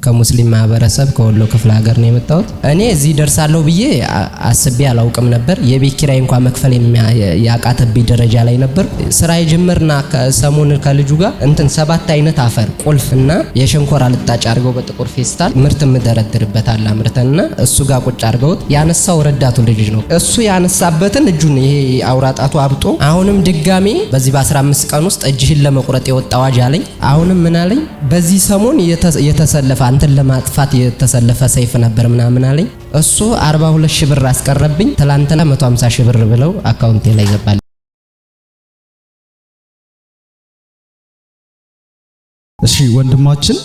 ከሙስሊም ማህበረሰብ ከወሎ ክፍለ ሀገር ነው የመጣሁት። እኔ እዚህ ደርሳለሁ ብዬ አስቤ አላውቅም ነበር። የቤት ኪራይ እንኳን መክፈል ያቃተብኝ ደረጃ ላይ ነበር። ስራ የጀመርና ሰሞን ከልጁ ጋር 7 አይነት አፈር ቁልፍና የሸንኮራ ልጣጭ አድርገው በጥቁር ፌስታል ምርት ምደረድርበት አለ አምርተንና እሱ ጋር ቁጭ አድርገውት ያነሳው ረዳቱ ልጅ ነው። እሱ ያነሳበትን እጁን ይሄ አውራጣቱ አብጦ አሁንም ድጋሚ በዚህ በ15 ቀን ውስጥ እጅህን ለመቁረጥ የወጣ አዋጅ አለኝ። አሁንም ምን አለኝ? በዚህ ሰሞን የተሰለፈ አንተን ለማጥፋት የተሰለፈ ሰይፍ ነበር ምናምን አለኝ። እሱ 42 ሺህ ብር አስቀረብኝ። ትላንትና 150 ሺህ ብር ብለው አካውንቴ ላይ ገባል። እሺ ወንድማችን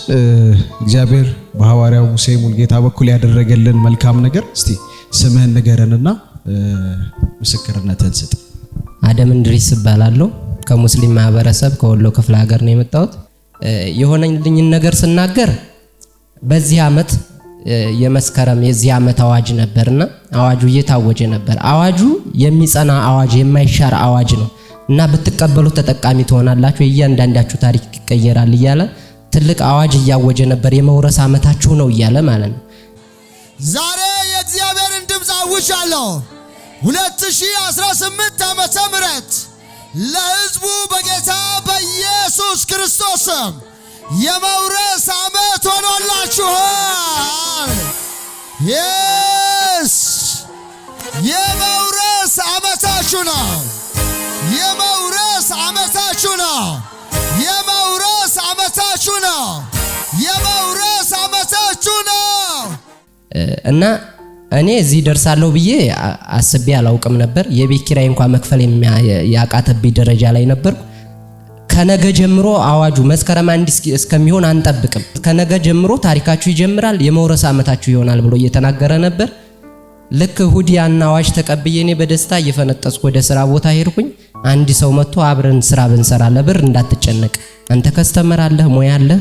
እግዚአብሔር በሐዋርያው ሙሴ ሙልጌታ በኩል ያደረገልን መልካም ነገር እስቲ ስምህን ንገረንና ምስክርነትህን ስጥ። አደም እንድሪስ እባላለሁ። ከሙስሊም ማህበረሰብ ከወሎ ክፍለ ሀገር ነው የመጣሁት። የሆነልኝን ነገር ስናገር በዚህ አመት የመስከረም የዚህ አመት አዋጅ ነበርና አዋጁ እየታወጀ ነበር። አዋጁ የሚጸና አዋጅ የማይሻር አዋጅ ነው እና ብትቀበሉ ተጠቃሚ ትሆናላችሁ፣ እያንዳንዳችሁ ታሪክ ይቀየራል እያለ ትልቅ አዋጅ እያወጀ ነበር። የመውረስ አመታችሁ ነው እያለ ማለት ነው። ዛሬ የእግዚአብሔርን ድምፅ አውጃለሁ። 2018 ዓመተ ምህረት ለሕዝቡ በጌታ በኢየሱስ ክርስቶስ የመውረስ ዓመት ሆኖላችኋል። የመውረስ ዓመታችሁ ነው። የመውረስ ዓመታችሁ ነው። የመውረስ ዓመታችሁ ነው። የመውረስ ዓመታችሁ ነው። እና እኔ እዚህ ደርሳለሁ ብዬ አስቤ አላውቅም ነበር። የቤት ኪራይ እንኳን መክፈል ያቃተብኝ ደረጃ ላይ ነበር። ከነገ ጀምሮ አዋጁ መስከረም 1 እስከሚሆን አንጠብቅም፣ ከነገ ጀምሮ ታሪካችሁ ይጀምራል፣ የመውረስ ዓመታችሁ ይሆናል ብሎ እየተናገረ ነበር። ልክ እሁድ ያን አዋጅ ተቀብዬ እኔ በደስታ እየፈነጠስኩ ወደ ስራ ቦታ ሄድኩኝ። አንድ ሰው መጥቶ አብረን ስራ ብንሰራ ለብር እንዳትጨነቅ፣ አንተ ከስተመር አለህ፣ ሙያ አለህ፣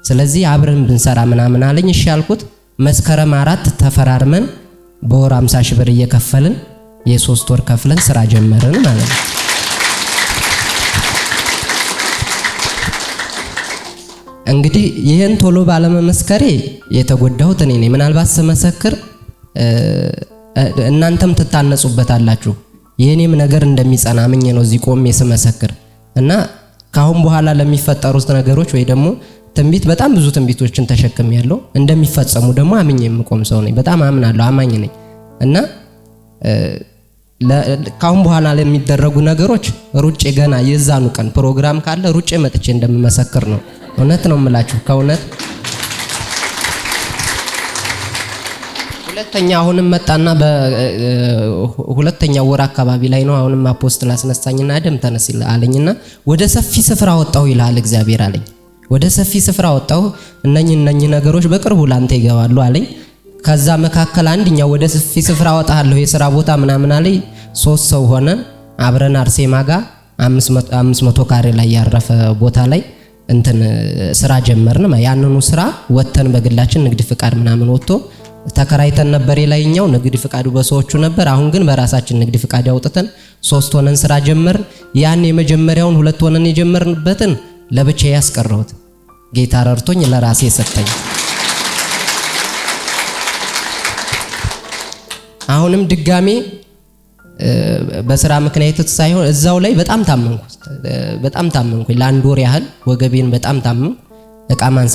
ስለዚህ አብረን ብንሰራ ምናምን አለኝ። እሺ አልኩት። መስከረም 4 ተፈራርመን በወር 50 ሺህ ብር እየከፈልን የ3 ወር ከፍለን ስራ ጀመርን ማለት ነው። እንግዲህ ይሄን ቶሎ ባለመመስከሬ የተጎዳሁት እኔ ነኝ። ምናልባት ስመሰክር እናንተም ትታነጹበታላችሁ። የኔም ነገር እንደሚጸና አምኜ ነው እዚህ ቆሜ ስመሰክር እና ካሁን በኋላ ለሚፈጠሩት ነገሮች ወይ ደግሞ ትንቢት በጣም ብዙ ትንቢቶችን ተሸክሜያለሁ፣ እንደሚፈጸሙ ደግሞ አምኜ የምቆም ሰው ነኝ። በጣም አምናለሁ፣ አማኝ ነኝ እና ካሁን በኋላ ለሚደረጉ ነገሮች ሩጬ ገና የዛኑ ቀን ፕሮግራም ካለ ሩጬ መጥቼ እንደምመሰክር ነው። እውነት ነው የምላችሁ ከእውነት። ሁለተኛ አሁንም መጣና በሁለተኛው ወር አካባቢ ላይ ነው። አሁንም አፖስትል አስነሳኝና አደም ተነስ አለኝና ወደ ሰፊ ስፍራ ወጣሁ ይላል እግዚአብሔር አለኝ። ወደ ሰፊ ስፍራ ወጣሁ፣ እነኚህ ነገሮች በቅርቡ ላንተ ይገባሉ አለኝ። ከዛ መካከል አንደኛው ወደ ሰፊ ስፍራ ወጣለሁ የሥራ ቦታ ምናምን አለኝ። 3 ሰው ሆነን አብረን አርሴማ ጋር 500 ካሬ ላይ ያረፈ ቦታ ላይ ስራ ጀመርን። ያንኑ ስራ ወተን በግላችን ንግድ ፍቃድ ምናምን ወጥቶ ተከራይተን ነበር። የላይኛው ንግድ ፍቃዱ በሰዎቹ ነበር። አሁን ግን በራሳችን ንግድ ፍቃድ ያውጥተን 3 ሆነን ስራ ጀመርን። ያን የመጀመሪያውን 2 ሆነን የጀመርንበትን ለብቻዬ ያስቀረሁት ጌታ ረድቶኝ ለራሴ ሰጠኝ። አሁንም ድጋሜ በስራ ምክንያት ሳይሆን እዛው ላይ በጣም ታመምኩ። ለአንድ ወር ያህል ወገቤን በጣም ታመምኩ። እቃ ማንሳ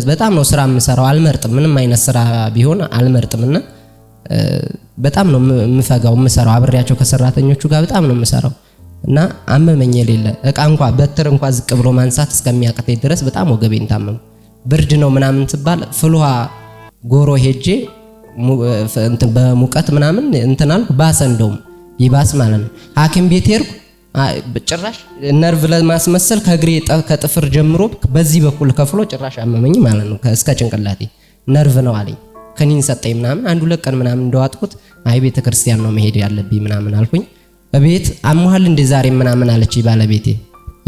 በጣም ነው ስራ የምሰራው። አልመርጥም፣ ምንም አይነት ስራ ቢሆን አልመርጥምና በጣም ነው የምፈጋው የምሰራው። አብሬያቸው ከሰራተኞቹ ጋር በጣም ነው የምሰራው እና አመመኝ የሌለ እቃ እንኳን በትር እንኳን ዝቅ ብሎ ማንሳት እስከሚያቅተኝ ድረስ በጣም ወገቤን ታመምኩ። ብርድ ነው ምናምን ትባል ፍልውሃ ጎሮ ሄጄ በሙቀት ምናምን አልኩ። ባሰ፣ እንደውም ይባስ ማለት ነው። ሐኪም ቤት ሄድኩ። ጭራሽ ነርቭ ለማስመሰል ከእግሬ ከጥፍር ጀምሮ በዚህ በኩል ከፍሎ ጭራሽ አመመኝ ማለት ነው። እስከ ጭንቅላቴ ነርቭ ነው አለኝ። ከኒን ሰጠኝ ምናምን 1-2 ቀን ምናምን እንደዋጥኩት አይ ቤተ ክርስቲያን ነው መሄድ ያለብኝ ምናምን አልኩኝ። በቤት አሞሃል እንደ ዛሬ ምናምን አለች ባለቤቴ።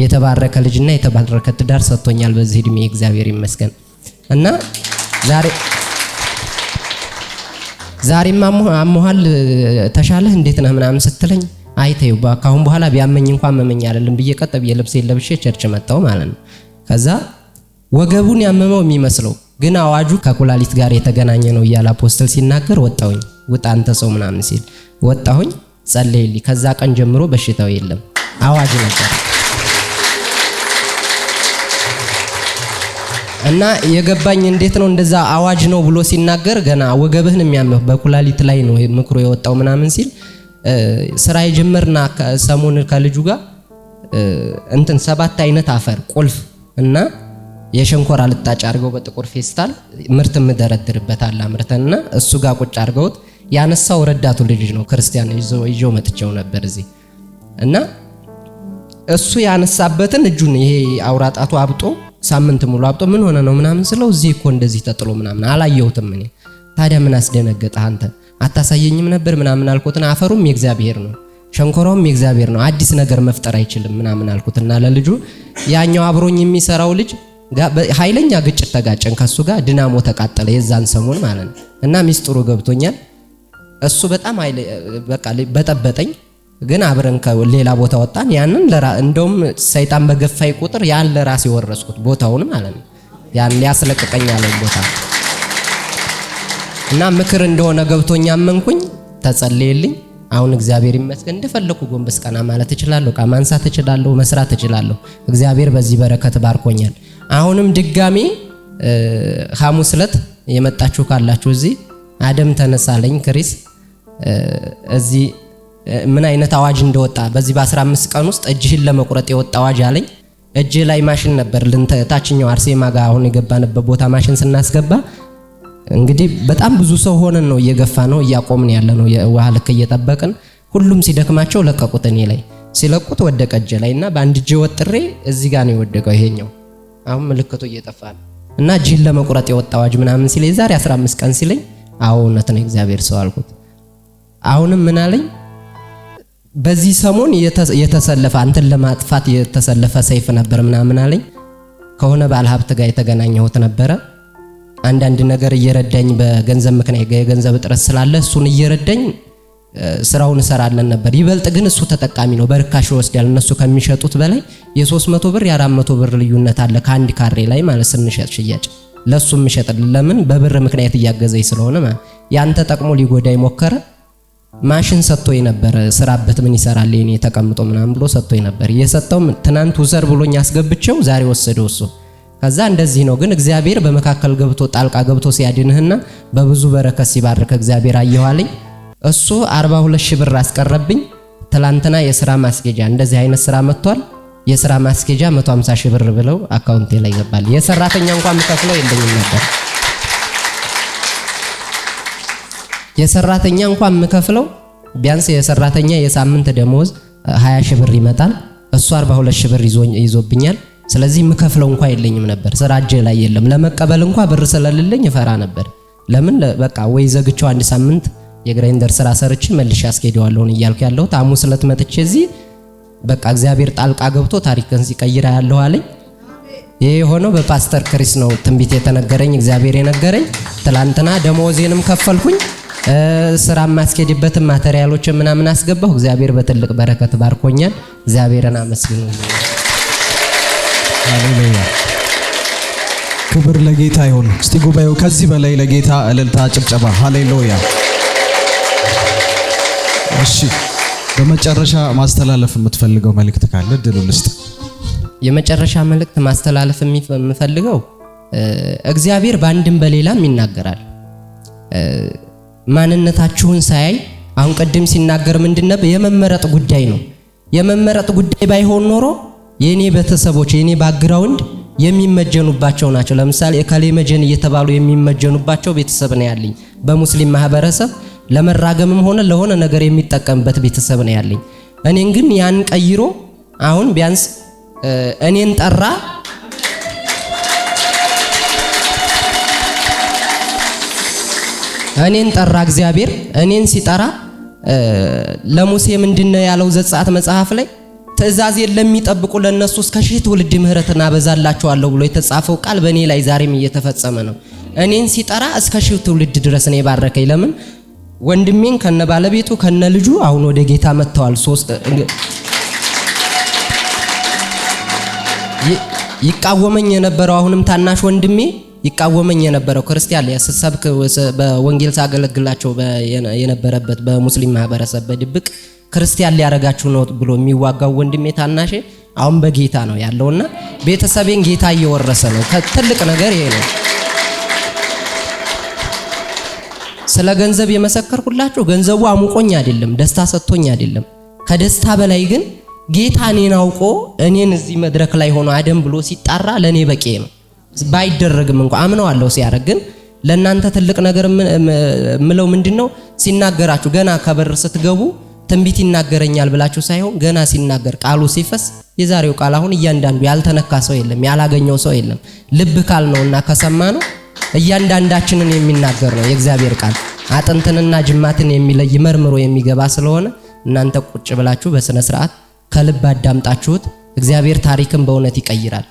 የተባረከ ልጅና የተባረከ ትዳር ሰጥቶኛል በዚህ እድሜ እግዚአብሔር ይመስገን። እና ዛሬም አሞሃል ተሻለህ እንዴት ነህ ምናምን ስትለኝ አይተዩ ካሁን በኋላ ቢያመኝ እንኳን መመኝ አይደለም ብዬ ቀጥ ብዬ ልብሴን ለብሼ ቸርች መጣሁ ማለት ነው። ከዛ ወገቡን ያመመው የሚመስለው ግን አዋጁ ከኩላሊት ጋር የተገናኘ ነው እያለ አፖስትል ሲናገር ወጣሁኝ። ውጣ አንተ ሰው ምናምን ሲል ወጣሁኝ። ጸለይልኝ። ከዛ ቀን ጀምሮ በሽታው የለም። አዋጅ ነበር እና የገባኝ እንዴት ነው እንደዛ አዋጅ ነው ብሎ ሲናገር ገና ወገብህን የሚያመው በኩላሊት ላይ ነው ምክሩ የወጣው ምናምን ሲል ስራ የጀመርና ሰሞን ከልጁ ጋር እንትን 7 አይነት አፈር ቁልፍ እና የሸንኮራ ልጣጭ አድርገው በጥቁር ፌስታል ምርት ምደረድርበታል አምርተንና እሱ ጋር ቁጭ አድርገውት ያነሳው ረዳቱ ልጅ ነው ክርስቲያን ይዞ መጥቼው ነበር እዚህ እና እሱ ያነሳበትን እጁን ይሄ አውራጣቱ አብጦ ሳምንት ሙሉ አብጦ ምን ሆነ ነው ምናምን ስለው እዚህ እኮ እንደዚህ ተጥሎ ምናምን አላየሁትም እኔ። ታዲያ ምን አስደነገጠህ አንተ አታሳየኝም ነበር ምናምን አልኩትና አፈሩም የእግዚአብሔር ነው ሸንኮራውም የእግዚአብሔር ነው አዲስ ነገር መፍጠር አይችልም ምናምን አልኩትና ለልጁ ያኛው አብሮኝ የሚሰራው ልጅ ኃይለኛ ግጭት ተጋጨን ከሱ ጋር ድናሞ ተቃጠለ የዛን ሰሞን ማለት ነው። እና ሚስጥሩ ገብቶኛል። እሱ በጣም በቃ በጠበጠኝ ግን አብረን ከሌላ ቦታ ወጣን። ያንን እንደውም ሰይጣን በገፋይ ቁጥር ያን ለራሴ ወረስኩት ቦታውን ማለት ነው። ያን ሊያስለቅቀኝ ያለው ቦታ እና ምክር እንደሆነ ገብቶኛ አመንኩኝ። ተጸለየልኝ። አሁን እግዚአብሔር ይመስገን እንደፈለኩ ጎንበስ ቀና ማለት እችላለሁ፣ ዕቃ ማንሳት እችላለሁ፣ መስራት እችላለሁ። እግዚአብሔር በዚህ በረከት ባርኮኛል። አሁንም ድጋሚ ሐሙስ ዕለት የመጣችሁ ካላችሁ እዚህ አደም ተነሳለኝ ክሪስ እዚህ ምን አይነት አዋጅ እንደወጣ በዚህ በ15 ቀን ውስጥ እጅህን ለመቁረጥ የወጣ አዋጅ አለኝ። እጅ ላይ ማሽን ነበር ታችኛው አርሴማ ጋር አሁን የገባንበት ቦታ ማሽን ስናስገባ እንግዲህ በጣም ብዙ ሰው ሆነን ነው እየገፋ ነው እያቆምን ያለ ነው የውሃ ልክ እየጠበቅን ሁሉም ሲደክማቸው ለቀቁት። እኔ ላይ ሲለቁት ወደቀ እጅ ላይና በአንድ እጅ ወጥሬ እዚህ ጋር ነው የወደቀው ይሄኛው አሁን ምልክቱ እየጠፋ ነው እና እጅህን ለመቁረጥ የወጣ አዋጅ ምናምን ሲለኝ ዛሬ 15 ቀን ሲለኝ አዎ እውነት ነው እግዚአብሔር ሰው አልኩት። አሁንም ምን አለኝ በዚህ ሰሞን የተሰለፈ አንተን ለማጥፋት የተሰለፈ ሰይፍ ነበር ምናምን አለኝ። ከሆነ ባለሀብት ጋር የተገናኘሁት ነበረ አንዳንድ ነገር እየረዳኝ በገንዘብ ምክንያት የገንዘብ እጥረት ስላለ እሱን እየረዳኝ ስራውን እሰራለን ነበር። ይበልጥ ግን እሱ ተጠቃሚ ነው በርካሽ ይወስዳል። እነሱ ከሚሸጡት በላይ የ300 ብር የ400 ብር ልዩነት አለ ከአንድ ካሬ ላይ ማለት ስንሸጥ ሽያጭ ለሱም ይሸጣል። ለምን በብር ምክንያት እያገዘኝ ስለሆነ ማለት ያን ተጠቅሞ ሊጎዳ ይሞከረ ማሽን ሰጥቶኝ ነበር። ስራበት ምን ይሰራል የኔ ተቀምጦ ምናምን ብሎ ሰጥቶኝ ነበር። የሰጠው ትናንት ውሰር ብሎኝ አስገብቼው ዛሬ ወሰደው እሱ። ከዛ እንደዚህ ነው ግን እግዚአብሔር በመካከል ገብቶ ጣልቃ ገብቶ ሲያድንህና በብዙ በረከት ሲባርክ እግዚአብሔር አየዋለኝ። እሱ 42 ብር አስቀረብኝ። ትላንትና የሥራ ማስኬጃ እንደዚህ አይነት ስራ መጥቷል። የሥራ ማስኬጃ 150 ብር ብለው አካውንቴ ላይ ገባል። የሰራተኛ እንኳን ምከፍለው የለኝም ነበር። የሰራተኛ እንኳን ምከፍለው ቢያንስ የሰራተኛ የሳምንት ደሞዝ 20 ብር ይመጣል። እሱ 42 ብር ይዞብኛል። ስለዚህ ምከፍለው እንኳን የለኝም ነበር። ስራ እጄ ላይ የለም። ለመቀበል እንኳን ብር ስለሌለኝ እፈራ ነበር። ለምን በቃ ወይ ዘግቼው አንድ ሳምንት የግራይንደር ስራ ሰርቼ መልሼ አስኬደዋለሁ እያልኩ ያለው ሐሙስ ዕለት መጥቼ እዚህ በቃ እግዚአብሔር ጣልቃ ገብቶ ታሪክን ሲቀይራ ያለው አለኝ። ይሄ የሆነው በፓስተር ክሪስ ነው ትንቢት የተነገረኝ እግዚአብሔር የነገረኝ። ትላንትና ደሞዜንም ከፈልኩኝ ስራ ማስኬድበት ማቴሪያሎች ምናምን አስገባሁ። እግዚአብሔር በትልቅ በረከት ባርኮኛል። እግዚአብሔርን አመስግኑ። ሃሌሉያ ክብር ለጌታ ይሁን። እስቲ ጉባኤው ከዚህ በላይ ለጌታ እልልታ ጭብጨባ። ሃሌሉያ። እሺ በመጨረሻ ማስተላለፍ የምትፈልገው መልእክት ካለ ድሉን ልስጥ። የመጨረሻ መልእክት ማስተላለፍ የምፈልገው እግዚአብሔር በአንድም በሌላም ይናገራል። ማንነታችሁን ሳያይ አሁን ቀደም ሲናገር ምንድነው የመመረጥ ጉዳይ ነው። የመመረጥ ጉዳይ ባይሆን ኖሮ የኔ ቤተሰቦች የኔ ባክግራውንድ የሚመጀኑባቸው ናቸው። ለምሳሌ እከሌ መጀን እየተባሉ የሚመጀኑባቸው ቤተሰብ ነው ያለኝ። በሙስሊም ማህበረሰብ ለመራገምም ሆነ ለሆነ ነገር የሚጠቀምበት ቤተሰብ ነው ያለኝ። እኔን ግን ያን ቀይሮ አሁን ቢያንስ እኔን ጠራ እግዚአብሔር እኔን ሲጠራ ለሙሴ ምንድነው ያለው ዘጸአት መጽሐፍ ላይ ትእዛዜን ለሚጠብቁ ለነሱ እስከ ሺህ ትውልድ ምህረትን አበዛላቸዋለሁ ብሎ የተጻፈው ቃል በእኔ ላይ ዛሬም እየተፈጸመ ነው። እኔን ሲጠራ እስከ ሺህ ትውልድ ድረስ ነው የባረከኝ። ለምን ወንድሜን ከነ ባለቤቱ ከነ ልጁ አሁን ወደ ጌታ መጥተዋል። ይቃወመኝ የነበረው አሁንም ታናሽ ወንድሜ ይቃወመኝ የነበረው ክርስቲያን ያሰሰብክ በወንጌል ሳገለግላቸው የነበረበት በሙስሊም ማህበረሰብ በድብቅ ክርስቲያን ሊያረጋችሁ ነው ብሎ የሚዋጋው ወንድሜ ታናሼ አሁን በጌታ ነው ያለውና ቤተሰቤን ጌታ እየወረሰ ነው። ትልቅ ነገር ይሄ ነው። ስለ ገንዘብ የመሰከርኩላችሁ ገንዘቡ አሙቆኝ አይደለም፣ ደስታ ሰጥቶኝ አይደለም። ከደስታ በላይ ግን ጌታ እኔን አውቆ እኔን እዚህ መድረክ ላይ ሆኖ አደም ብሎ ሲጣራ ለኔ በቂ ነው። ባይደረግም እንኳን አምነዋለሁ ሲያረግ። ግን ለእናንተ ትልቅ ነገር ምለው ምንድነው ሲናገራችሁ ገና ከበር ስትገቡ ትንቢት ይናገረኛል ብላችሁ ሳይሆን ገና ሲናገር ቃሉ ሲፈስ የዛሬው ቃል አሁን እያንዳንዱ ያልተነካ ሰው የለም፣ ያላገኘው ሰው የለም። ልብ ካል ነውና ከሰማ ነው እያንዳንዳችንን የሚናገር ነው የእግዚአብሔር ቃል። አጥንትንና ጅማትን የሚለይ መርምሮ የሚገባ ስለሆነ እናንተ ቁጭ ብላችሁ በስነ ስርዓት ከልብ አዳምጣችሁት እግዚአብሔር ታሪክን በእውነት ይቀይራል።